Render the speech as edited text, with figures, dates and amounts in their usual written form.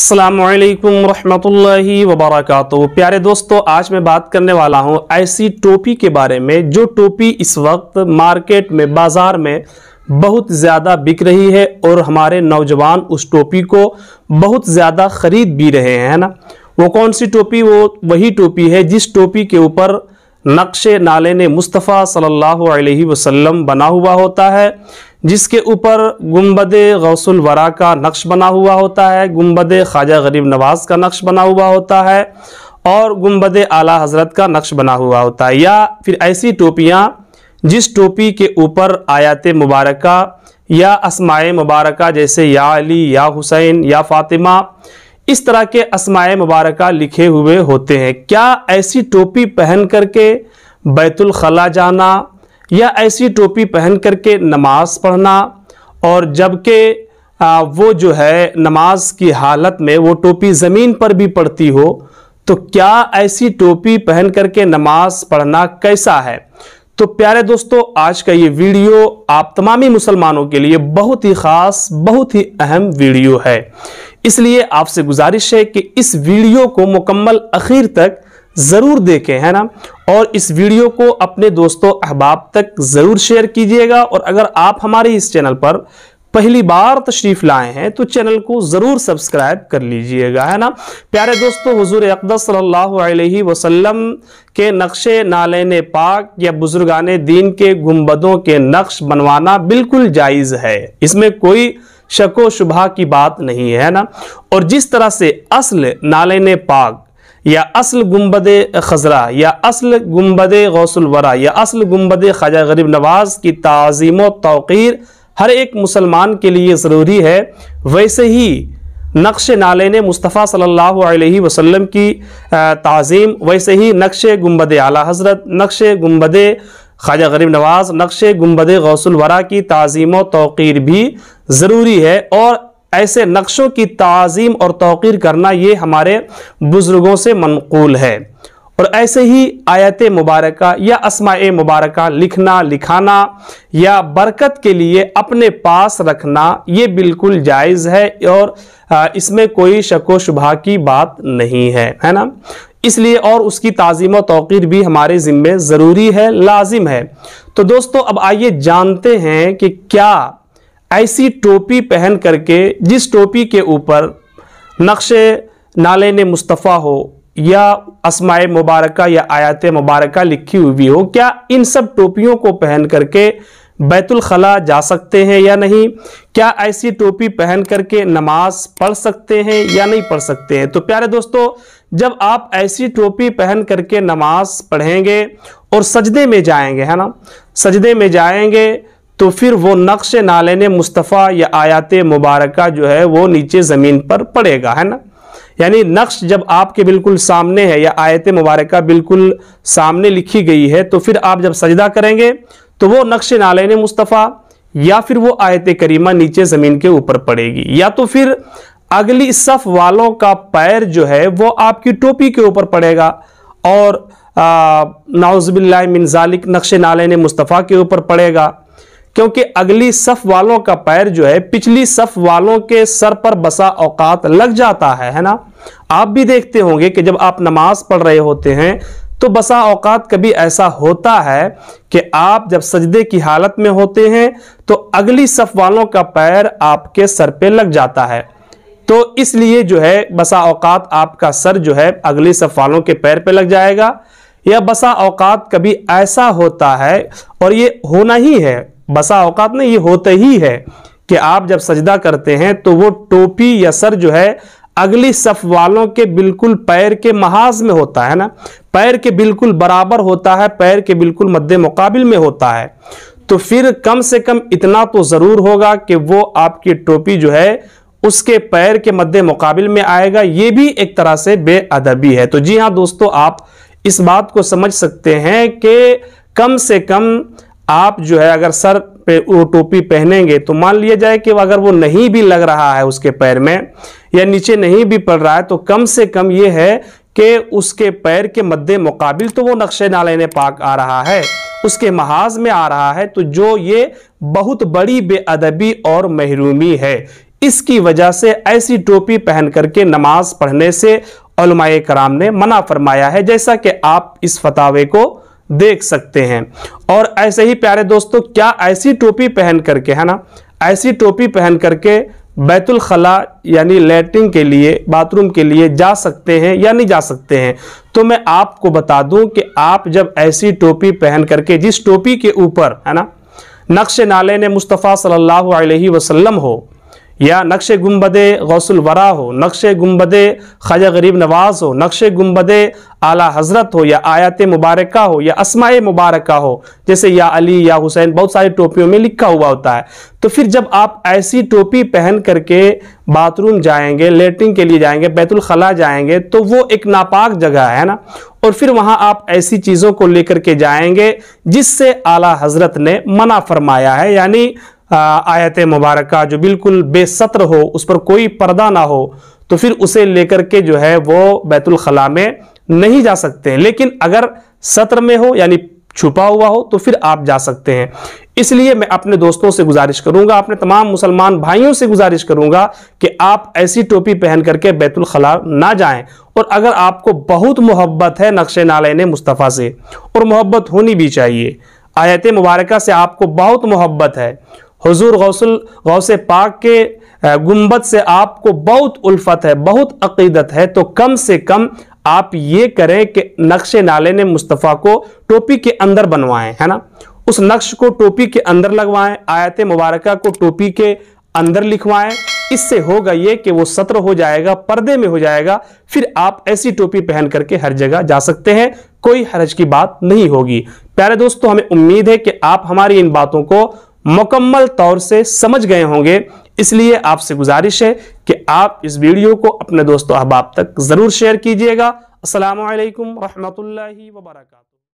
अस्सलामुअलैकुम रहमतुल्लाहि वबरकातुहू। प्यारे दोस्तों, आज मैं बात करने वाला हूं ऐसी टोपी के बारे में जो टोपी इस वक्त मार्केट में बाजार में बहुत ज़्यादा बिक रही है और हमारे नौजवान उस टोपी को बहुत ज़्यादा ख़रीद भी रहे हैं, है ना। वो कौन सी टोपी? वो वही टोपी है जिस टोपी के ऊपर नक्शे नालेने मुस्तफ़ा सल्लल्लाहु अलैहि वसल्लम बना हुआ होता है, जिसके ऊपर गुंबदे गौसुल वरा का नक्श बना हुआ होता है, गुंबदे ख्वाजा गरीब नवाज का नक्श बना हुआ होता है और गुंबदे आला हज़रत का नक्श बना हुआ होता है। या फिर ऐसी टोपियाँ जिस टोपी के ऊपर आयत मुबारका या अस्माए मुबारका जैसे या अली या हुसैन या फातिमा, इस तरह के अस्माए मुबारका लिखे हुए होते हैं। क्या ऐसी टोपी पहन करके बैतुल खला जाना या ऐसी टोपी पहन करके नमाज पढ़ना, और जबकि वो जो है नमाज की हालत में वो टोपी ज़मीन पर भी पड़ती हो, तो क्या ऐसी टोपी पहन करके नमाज पढ़ना कैसा है? तो प्यारे दोस्तों, आज का ये वीडियो आप तमामी मुसलमानों के लिए बहुत ही ख़ास, बहुत ही अहम वीडियो है। इसलिए आपसे गुजारिश है कि इस वीडियो को मुकम्मल आखिर तक ज़रूर देखें, है ना, और इस वीडियो को अपने दोस्तों अहबाब तक ज़रूर शेयर कीजिएगा। और अगर आप हमारे इस चैनल पर पहली बार तशरीफ़ लाए हैं तो चैनल को ज़रूर सब्सक्राइब कर लीजिएगा, है ना। प्यारे दोस्तों, हुज़ूर अक़दस सल्लल्लाहु अलैहि वसल्लम के नक्शे नालेने पाक या बुजुर्गाने दीन के गुंबदों के नक्श बनवाना बिल्कुल जायज़ है, इसमें कोई शको शुबहा की बात नहीं है ना। और जिस तरह से असल नालेने पाक या असल गुंबदे खजरा या असल गुंबदे गौसुल वरा या असल गुंबदे ख्वाजा गरीब नवाज की ताज़ीम व तौक़ीर हर एक मुसलमान के लिए ज़रूरी है, वैसे ही नक्श नालेने मुस्तफ़ा सल्लल्लाहु अलैहि वसल्लम की ताज़ीम, वैसे ही नक्शे गुंबदे आला हज़रत, नक्शे गुंबदे ख्वाजा गरीब नवाज, नक्शे गुंबदे गौसुल वरा की ताज़ीम व तौक़ीर भी ज़रूरी है। और ऐसे नक्शों की ताज़ीम और तौक़ीर करना ये हमारे बुज़ुर्गों से मनक़ूल है। और ऐसे ही आयत मुबारका या अस्माए मुबारका लिखना, लिखाना या बरकत के लिए अपने पास रखना ये बिल्कुल जायज़ है और इसमें कोई शको शुबहा की बात नहीं है, है ना। इसलिए और उसकी ताज़ीम व तौक़ीर भी हमारे ज़िम्मे ज़रूरी है, लाजिम है। तो दोस्तों, अब आइए जानते हैं कि क्या ऐसी टोपी पहन करके जिस टोपी के ऊपर नक्शे नालेने मुस्तफ़ा हो या अस्माए मुबारका या आयत मुबारका लिखी हुई हो, क्या इन सब टोपियों को पहन करके बैतुल खला जा सकते हैं या नहीं? क्या ऐसी टोपी पहन करके नमाज पढ़ सकते हैं या नहीं पढ़ सकते हैं? तो प्यारे दोस्तों, जब आप ऐसी टोपी पहन करके नमाज पढ़ेंगे और सजदे में जाएंगे, है ना, सजदे में जाएंगे, तो फिर वो नक्श नालेने मुस्तफ़ा या आयत मुबारका जो है वो नीचे ज़मीन पर पड़ेगा, है ना। यानी नक्श जब आपके बिल्कुल सामने है या आयत मुबारका बिल्कुल सामने लिखी गई है, तो फिर आप जब सजदा करेंगे तो वो नक्श नालेने मुस्तफ़ा या फिर वो आयत करीमा नीचे ज़मीन के ऊपर पड़ेगी, या तो फिर अगली सफ़ वालों का पैर जो है वो आपकी टोपी के ऊपर पड़ेगा और नाउज़ुबिल्लाहि मिन ज़ालिक नक्श नालेने मुस्तफ़ा के ऊपर पड़ेगा, क्योंकि अगली सफ़ वालों का पैर जो है पिछली सफ़ वालों के सर पर बसा औकात लग जाता है ना। आप भी देखते होंगे कि जब आप नमाज पढ़ रहे होते हैं तो बसा औकात कभी ऐसा होता है कि आप जब सजदे की हालत में होते हैं तो अगली सफ़ वालों का पैर आपके सर पे लग जाता है। तो इसलिए जो है बसा औकात आपका सर जो है अगली सफ़ वालों के पैर पे लग जाएगा, या बसा औकात कभी ऐसा होता है, और ये होना ही है, बसा औकात नहीं, ये होता ही है कि आप जब सजदा करते हैं तो वो टोपी या सर जो है अगली सफ वालों के बिल्कुल पैर के महाज में होता है ना, पैर के बिल्कुल बराबर होता है, पैर के बिल्कुल मद्दे मुकाबिल में होता है। तो फिर कम से कम इतना तो ज़रूर होगा कि वो आपकी टोपी जो है उसके पैर के मद्दे मुकाबिल में आएगा। ये भी एक तरह से बेअदबी है। तो जी हाँ दोस्तों, आप इस बात को समझ सकते हैं कि कम से कम आप जो है अगर सर पे वो टोपी पहनेंगे तो मान लिया जाए कि अगर वो नहीं भी लग रहा है उसके पैर में या नीचे नहीं भी पड़ रहा है, तो कम से कम ये है कि उसके पैर के मद्दे मुकाबिल तो वो नक्शे नालेने पाक आ रहा है, उसके महाज में आ रहा है। तो जो ये बहुत बड़ी बेअदबी और महरूमी है, इसकी वजह से ऐसी टोपी पहन करके नमाज पढ़ने से उलमाए कराम ने मना फरमाया है, जैसा कि आप इस फतावे को देख सकते हैं। और ऐसे ही प्यारे दोस्तों, क्या ऐसी टोपी पहन करके, है ना, ऐसी टोपी पहन करके बैतुल खला यानी लैट्रिन के लिए, बाथरूम के लिए जा सकते हैं या नहीं जा सकते हैं? तो मैं आपको बता दूं कि आप जब ऐसी टोपी पहन करके, जिस टोपी के ऊपर, है ना, नक्श नाले ने मुस्तफ़ा सल्लल्लाहु अलैहि वसल्लम हो, या नक्श गुंबदे गौसुल वरा हो, नक्श गुंबदे ख्वाजा गरीब नवाज हो, नक्श गुंबदे आला हजरत हो, या आयत मुबारका हो, या अस्माए मुबारका हो, जैसे या अली या हुसैन, बहुत सारी टोपियों में लिखा हुआ होता है। तो फिर जब आप ऐसी टोपी पहन करके बाथरूम जाएंगे, लेटरिन के लिए जाएंगे, बैतुल खला जाएंगे, तो वो एक नापाक जगह है ना, और फिर वहां आप ऐसी चीजों को लेकर के जाएंगे जिससे आला हजरत ने मना फरमाया है, यानी आयत मुबारका जो बिल्कुल बेसत्र हो, उस पर कोई पर्दा ना हो, तो फिर उसे लेकर के जो है वो बैतुल खला में नहीं जा सकते हैं। लेकिन अगर सत्र में हो यानी छुपा हुआ हो तो फिर आप जा सकते हैं। इसलिए मैं अपने दोस्तों से गुजारिश करूंगा, अपने तमाम मुसलमान भाइयों से गुजारिश करूंगा कि आप ऐसी टोपी पहन करके बैतुल खला ना जाएं। और अगर आपको बहुत मोहब्बत है नक्शे नाले मुस्तफ़ा से, और मोहब्बत होनी भी चाहिए, आयत मुबारका से आपको बहुत मोहब्बत है, हुजूर गौसे पाक के गुंबद से आपको बहुत उल्फत है, बहुत अकीदत है, तो कम से कम आप ये करें कि नक्शे नाले ने मुस्तफ़ा को टोपी के अंदर बनवाएं, है ना, उस नक्श को टोपी के अंदर लगवाएं, आयत मुबारका को टोपी के अंदर लिखवाएं। इससे होगा ये कि वो सत्र हो जाएगा, पर्दे में हो जाएगा, फिर आप ऐसी टोपी पहन करके हर जगह जा सकते हैं, कोई हरज की बात नहीं होगी। प्यारे दोस्तों, हमें उम्मीद है कि आप हमारी इन बातों को मुकम्मल तौर से समझ गए होंगे। इसलिए आपसे गुजारिश है कि आप इस वीडियो को अपने दोस्तों अहबाब तक जरूर शेयर कीजिएगा। अस्सलामु अलैकुम रहमतुल्लाहि व बरकातुहू।